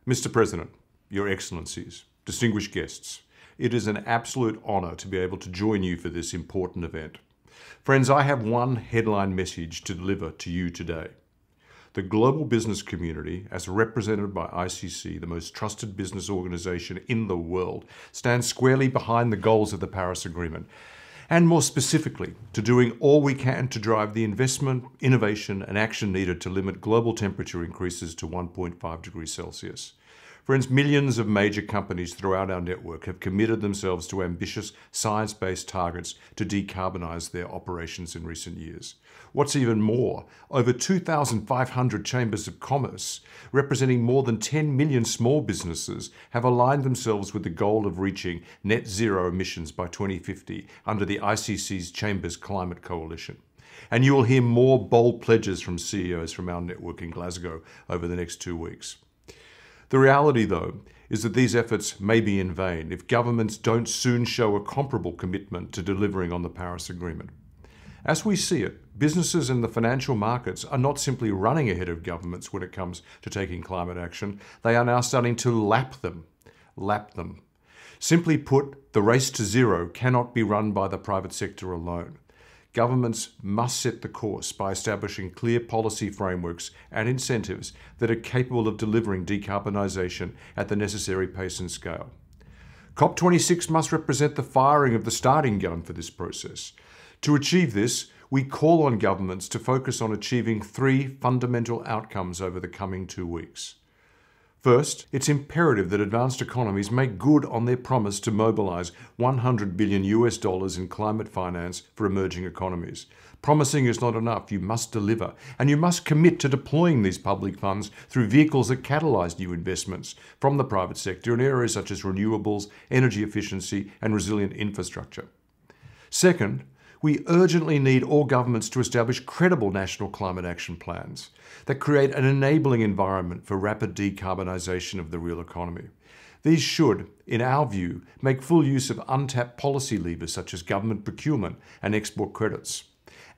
Mr. President, Your Excellencies, distinguished guests, it is an absolute honour to be able to join you for this important event. Friends, I have one headline message to deliver to you today. The global business community, as represented by ICC, the most trusted business organisation in the world, stands squarely behind the goals of the Paris Agreement, and more specifically, to doing all we can to drive the investment, innovation and action needed to limit global temperature increases to 1.5 degrees Celsius. Friends, millions of major companies throughout our network have committed themselves to ambitious science-based targets to decarbonise their operations in recent years. What's even more, over 2,500 chambers of commerce, representing more than 10 million small businesses, have aligned themselves with the goal of reaching net zero emissions by 2050 under the ICC's Chambers Climate Coalition. And you will hear more bold pledges from CEOs from our network in Glasgow over the next 2 weeks. The reality, though, is that these efforts may be in vain if governments don't soon show a comparable commitment to delivering on the Paris Agreement. As we see it, businesses and the financial markets are not simply running ahead of governments when it comes to taking climate action, they are now starting to lap them. Simply put, the race to zero cannot be run by the private sector alone. Governments must set the course by establishing clear policy frameworks and incentives that are capable of delivering decarbonisation at the necessary pace and scale. COP26 must represent the firing of the starting gun for this process. To achieve this, we call on governments to focus on achieving 3 fundamental outcomes over the coming 2 weeks. First, it's imperative that advanced economies make good on their promise to mobilise $100 billion in climate finance for emerging economies. Promising is not enough, you must deliver, and you must commit to deploying these public funds through vehicles that catalyse new investments from the private sector in areas such as renewables, energy efficiency and resilient infrastructure. Second, we urgently need all governments to establish credible national climate action plans that create an enabling environment for rapid decarbonisation of the real economy. These should, in our view, make full use of untapped policy levers such as government procurement and export credits,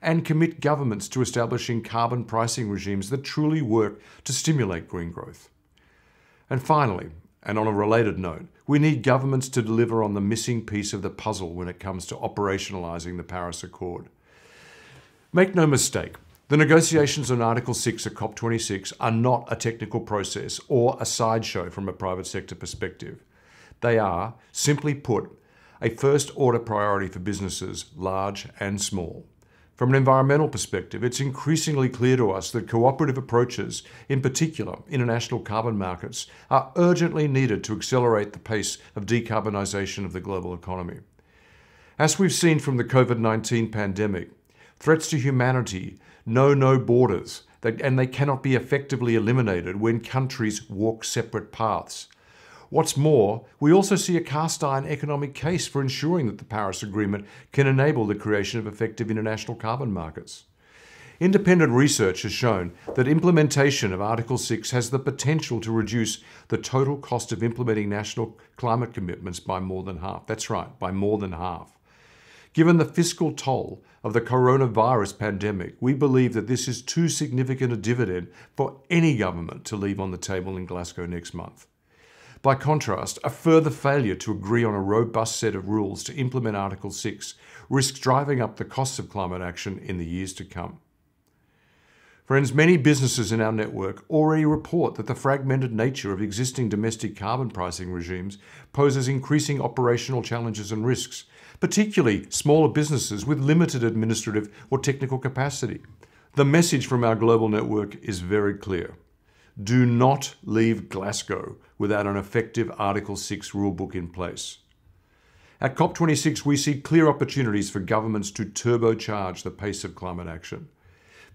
and commit governments to establishing carbon pricing regimes that truly work to stimulate green growth. And finally, and on a related note, we need governments to deliver on the missing piece of the puzzle when it comes to operationalising the Paris Accord. Make no mistake, the negotiations on Article 6 of COP26 are not a technical process or a sideshow from a private sector perspective. They are, simply put, a first-order priority for businesses, large and small. From an environmental perspective, it's increasingly clear to us that cooperative approaches, in particular international carbon markets, are urgently needed to accelerate the pace of decarbonisation of the global economy. As we've seen from the COVID-19 pandemic, threats to humanity know no borders, and they cannot be effectively eliminated when countries walk separate paths. What's more, we also see a cast-iron economic case for ensuring that the Paris Agreement can enable the creation of effective international carbon markets. Independent research has shown that implementation of Article 6 has the potential to reduce the total cost of implementing national climate commitments by more than half. That's right, by more than half. Given the fiscal toll of the coronavirus pandemic, we believe that this is too significant a dividend for any government to leave on the table in Glasgow next month. By contrast, a further failure to agree on a robust set of rules to implement Article 6 risks driving up the costs of climate action in the years to come. Friends, many businesses in our network already report that the fragmented nature of existing domestic carbon pricing regimes poses increasing operational challenges and risks, particularly smaller businesses with limited administrative or technical capacity. The message from our global network is very clear. Do not leave Glasgow without an effective Article 6 rulebook in place. At COP26, we see clear opportunities for governments to turbocharge the pace of climate action.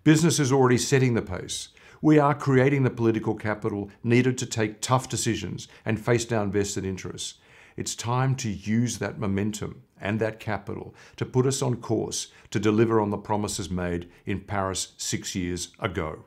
Business is already setting the pace. We are creating the political capital needed to take tough decisions and face down vested interests. It's time to use that momentum and that capital to put us on course to deliver on the promises made in Paris 6 years ago.